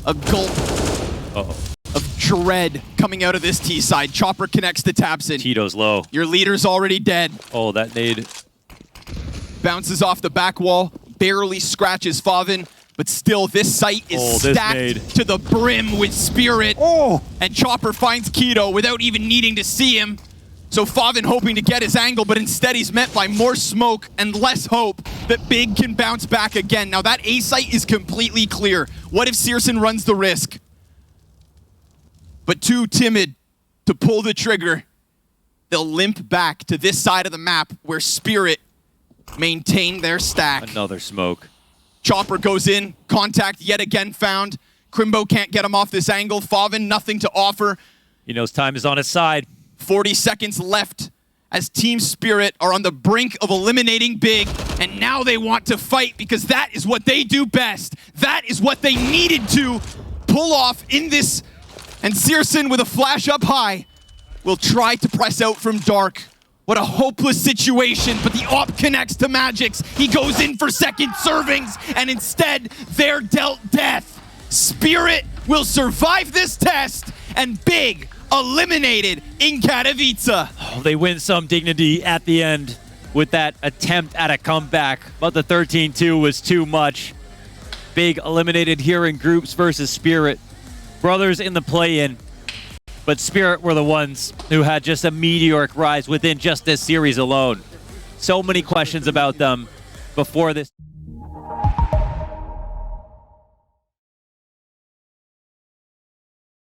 a gulp of dread coming out of this T side, Chopper connects to tabseN. Tito's low. Your leader's already dead. Oh, that nade. Bounces off the back wall, barely scratches Favin, but still this site is stacked to the brim with Spirit. And Chopper finds Keto without even needing to see him. So Favin hoping to get his angle, but instead he's met by more smoke and less hope that Big can bounce back again. Now that A site is completely clear. What if CSGO runs the risk? But too timid to pull the trigger. They'll limp back to this side of the map where Spirit maintain their stack. Another smoke. Chopper goes in, contact yet again found. Crimbo can't get him off this angle. Favin, nothing to offer. He knows time is on his side. 40 seconds left as Team Spirit are on the brink of eliminating Big, and now they want to fight because that is what they do best. That is what they needed to pull off in this, and CSGO with a flash up high will try to press out from Dark. What a hopeless situation, but the op connects to magixx. He goes in for second servings, and instead, they're dealt death. Spirit will survive this test, and Big eliminated in Katowice. Oh, they win some dignity at the end with that attempt at a comeback, but the 13-2 was too much. Big eliminated here in groups versus Spirit. Brothers in the play-in. But Spirit were the ones who had just a meteoric rise within just this series alone. So many questions about them before this.